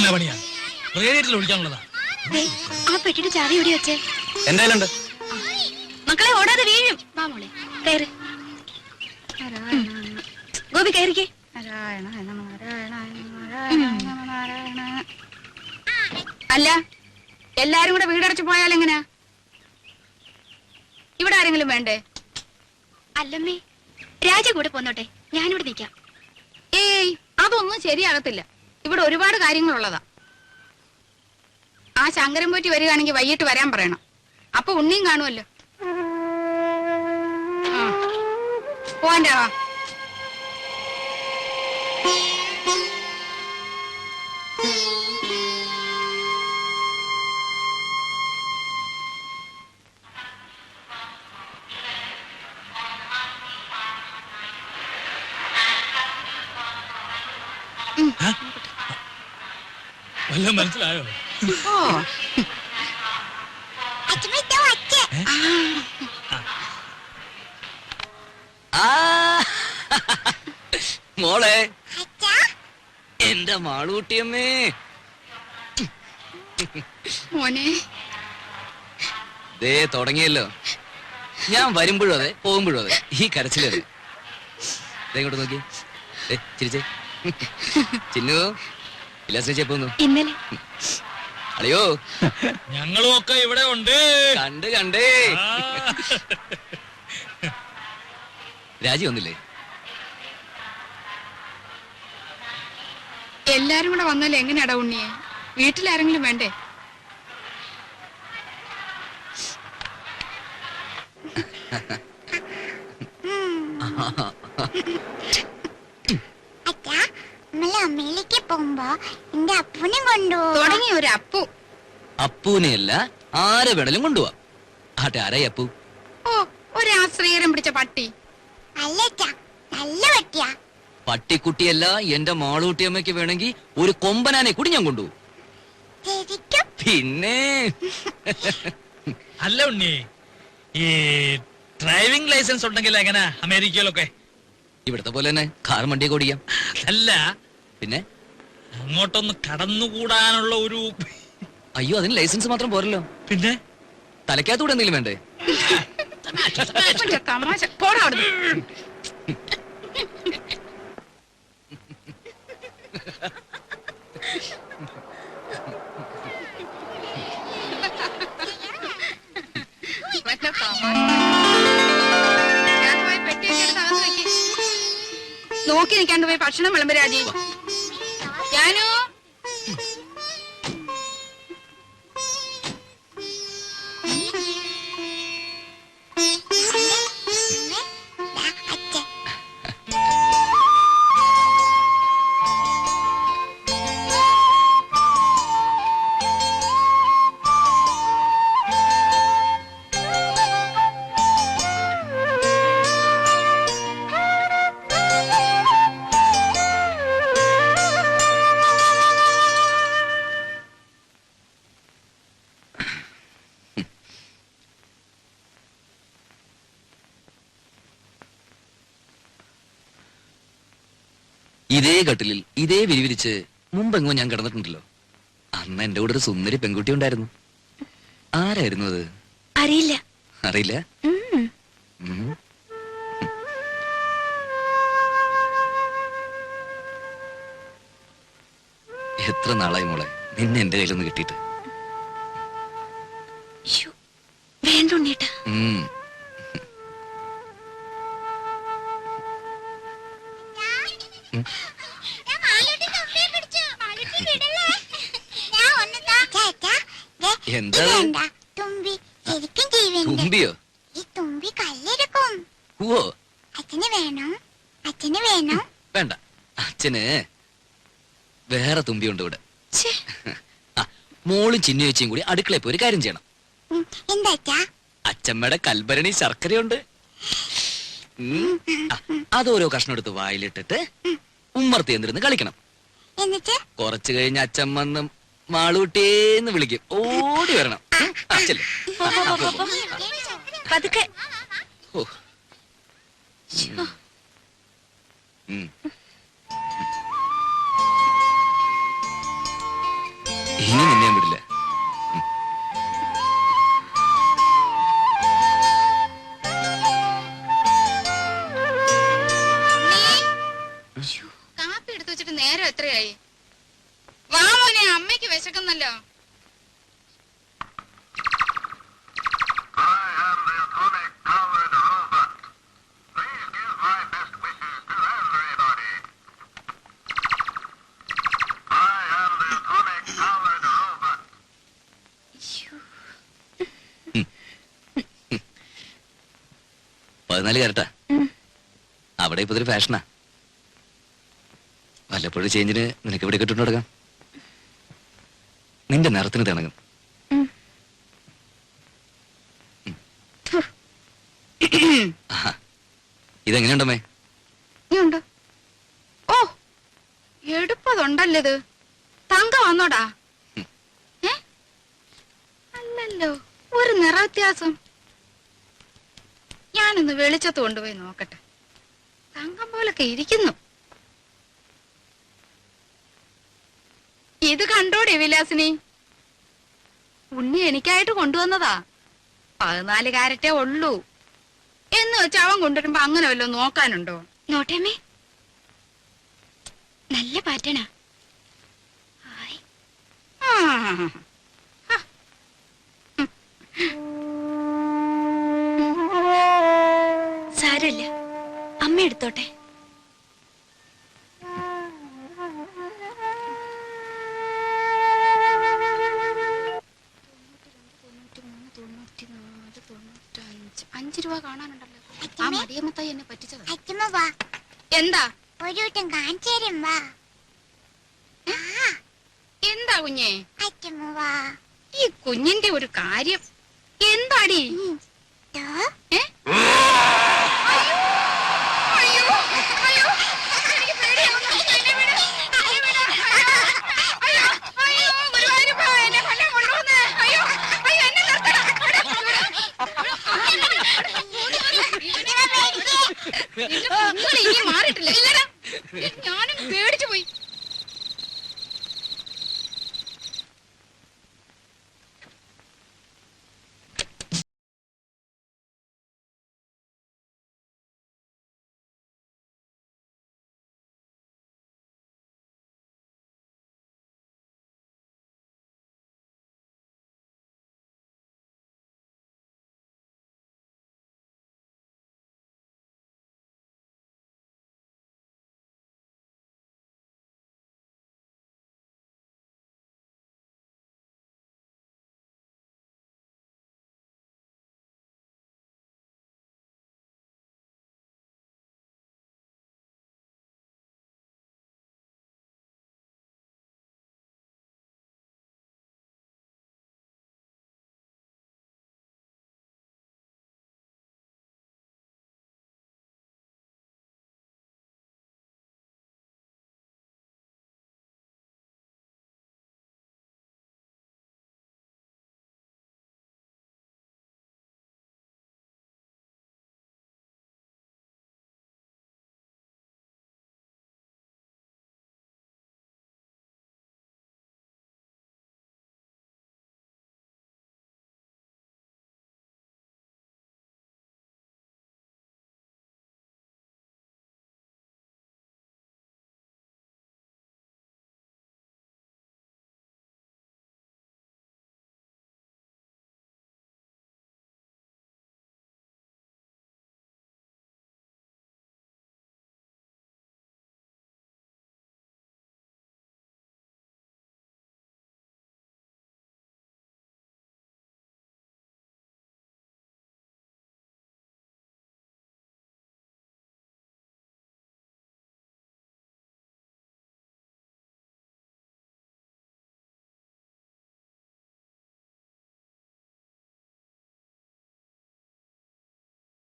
ഇതെന്നാ പണിയാ? റേഡിയേറ്ററിൽ ഒഴിക്കാനുള്ളതാ. ആ പെട്ടിട്ട് ചാവി എവിടെ വെച്ചേ? എന്റെ കയ്യിലുണ്ട്. മക്കളെ ഓടാതെ വീഴും. വാ മോളെ കയറ്. ഗോപി കയറിക്കേ. അല്ല, എല്ലാരും കൂടെ വീടടച്ചു പോയാൽ എങ്ങനെയാ? ഇവിടെ ആരെങ്കിലും വേണ്ടേ? അല്ലമ്മേ, രാജ കൂടെ പോന്നോട്ടെ, ഞാനിവിടെ നിൽക്കാം. ഏയ്, അതൊന്നും ശരിയാകത്തില്ല. ഇവിടെ ഒരുപാട് കാര്യങ്ങളുള്ളതാ. ആ ശങ്കരൻ പോറ്റി വരികയാണെങ്കിൽ വൈകിട്ട് വരാൻ പറയണം. അപ്പൊ ഉണ്ണിയും കാണുമല്ലോ. പോവാൻ്റെ വാ. വല്ലതും മനസ്സിലായോ? ഓ, മോളെ, എന്റെ മാളൂട്ടിയമ്മേ. മോനെ, ദേ തുടങ്ങിയല്ലോ. ഞാൻ വരുമ്പോഴും അതെ, പോകുമ്പോഴും അതെ, ഈ കരച്ചിലത്. ഇങ്ങോട്ട് നോക്കി, ചിരിച്ചേ. ചിന്നു ഇല്ലാസ്പോന്നു. ഇന്നലെ അളിയോ, ഞങ്ങളും ഒക്കെ ഇവിടെ ഉണ്ട്. കണ്ടേ. രാജി വന്നില്ലേ? എല്ലാരും കൂടെ വന്നാലും എങ്ങനെയാടാ ഉണ്ണിയെ? വീട്ടിലാരെങ്കിലും വേണ്ടേ? അമ്മയിലേക്ക് പോകുമ്പോ എന്റെ അപ്പൂനെ കൊണ്ടുപോകും. തുടങ്ങി ഒരു അപ്പു. അപ്പൂനെയല്ല, ആരെ വേണേലും കൊണ്ടുപോവാ. ആട്ടെ, ആരായി അപ്പു? ഓ, ഒരു ആശ്രയരം പിടിച്ച പട്ടി. അല്ല നല്ല പട്ടിയാ. പട്ടിക്കുട്ടിയല്ല, എന്റെ മാളൂട്ടിയമ്മയ്ക്ക് വേണമെങ്കിൽ ഒരു കൊമ്പനാനെ കൂടി ഞാൻ കൊണ്ടുപോകും. പിന്നെ അല്ല ഉണ്ണി, ഈ ഡ്രൈവിംഗ് ലൈസൻസ് ഉണ്ടെങ്കിൽ എങ്ങനെ അമേരിക്കയിലൊക്കെ? ഇവിടത്തെ പോലെ തന്നെ കാർ വണ്ടിയൊക്കെ ഓടിക്കാം. അല്ല പിന്നെ അങ്ങോട്ടൊന്ന് കടന്നുകൂടാനുള്ള ഒരു... അയ്യോ, അതിന് ലൈസൻസ് മാത്രം പോരല്ലോ. പിന്നെ തലയ്ക്കകത്തൂടെ എന്തെങ്കിലും വേണ്ടേ? തമാശ. പോടാ അവിടുന്ന്. നോക്കി നിൽക്കാണ്ട് പോയി ഭക്ഷണം വിളമ്പ് രാജി. ഞാനോ ഇതേ കട്ടിലിൽ ഇതേ വിരിവിരിച്ച് മുമ്പെങ്ങോ ഞാൻ കിടന്നിട്ടുണ്ടല്ലോ. അന്ന് എന്റെ കൂടെ ഒരു സുന്ദരി പെൺകുട്ടി ഉണ്ടായിരുന്നു. ആരായിരുന്നു അത്? അറിയില്ല. അറിയില്ല? എത്ര നാളായി മോളെ നിന്നെ എന്റെ കയ്യിലൊന്ന് കിട്ടിയിട്ട്. വേണ്ടുണ്ണേട്ടാ. എന്താ തുമ്പിയോ? ഈ തുമ്പി കല്ലെടുക്കും. ഓ, അച്ഛന് വേണോ? വേണ്ട, അച്ഛന് വേറെ തുമ്പിയുണ്ട് ഇവിടെ. മോളും ചിന്നു ചേച്ചിയും കൂടി അടുക്കളയിൽ പോയി ഒരു കാര്യം ചെയ്യണം. എന്താ? അച്ഛമ്മയുടെ കൽഭരണി ശർക്കരയുണ്ട്. അതോരോ കഷ്ണം എടുത്ത് വായിലിട്ടിട്ട് ഉമ്മർത്തി എന്തിരുന്ന് കളിക്കണം. എന്നിട്ട് കുറച്ചു കഴിഞ്ഞ് അച്ഛമ്മന്ന് മാളൂട്ടേന്ന് വിളിക്കും. ഓടി വരണം. അച്ഛല്ലേ പതുക്കെ. ഓ, കാപ്പി എടുത്തു വെച്ചിട്ട് നേരം എത്രയായി? വാ മോനെ, അമ്മയ്ക്ക് വിശക്കുന്നല്ലോ. പതിനാല് കരട്ടാ. അവിടെ ഇപ്പൊ ഇതൊരു ഫാഷനാ. വല്ലപ്പോഴും ചേഞ്ചിന് നിനക്ക് ഇവിടെ കിട്ടുന്നു തുടങ്ങാം. നിന്റെ നിറത്തിന് തിണങ്ങും. ഇതെങ്ങനെയുണ്ടമ്മേ? ഉണ്ട്. ഓ, എടുപ്പതുണ്ടല്ലോ ഇത്. തങ്ക വന്നോടാ? അല്ലല്ലോ, ഒരു നിറ വ്യത്യാസം. ഞാനൊന്ന് വെളിച്ചത്ത് കൊണ്ടുപോയി നോക്കട്ടെ. തങ്കം പോലൊക്കെ ഇരിക്കുന്നു. ഇത് കണ്ടോടെ വിലാസിനി? ഉണ്ണി എനിക്കായിട്ട് കൊണ്ടുവന്നതാ. 14 കാരറ്റേ ഉള്ളൂ എന്ന് വെച്ച് അവൻ കൊണ്ടുവരുമ്പോ അങ്ങനെ വല്ലോ നോക്കാനുണ്ടോ? നോട്ടേമ്മേ, നല്ല പാറ്റേണാ. സാരമില്ല, അമ്മ എടുത്തോട്ടെ. $5 കാണാനുണ്ടല്ലോ. ആ മടിയമ്മത്തായി എന്നെ പറ്റിച്ചത്. അച്ഛമ്മ വാ, എന്താ? ഒരു വട്ടം കാണിച്ചു തരും വാ. എന്താ കുഞ്ഞേ? അച്ഛമ്മ വാ. ഈ കുഞ്ഞിന്റെ ഒരു കാര്യം എന്താടി? ദോ, ഏ? അയ്യോ, അയ്യോ, അയ്യോ, എനിക്ക് പേടിയാവുന്നു. എന്നെ വിട്, എന്നെ വിട്. അയ്യോ, അയ്യോ, ഗുരുവായൂരപ്പ, എന്നെ കൊല്ലാൻ കൊണ്ടുവന്നേ. അയ്യോ, അയ്യോ, എന്നെ നിർത്തണം. നിന്റെ കുഞ്ഞുങ്ങൾ ഇനി മാറിയിട്ടില്ല. ഇല്ലടാ, ഞാനും പേടിച്ചു പോയി.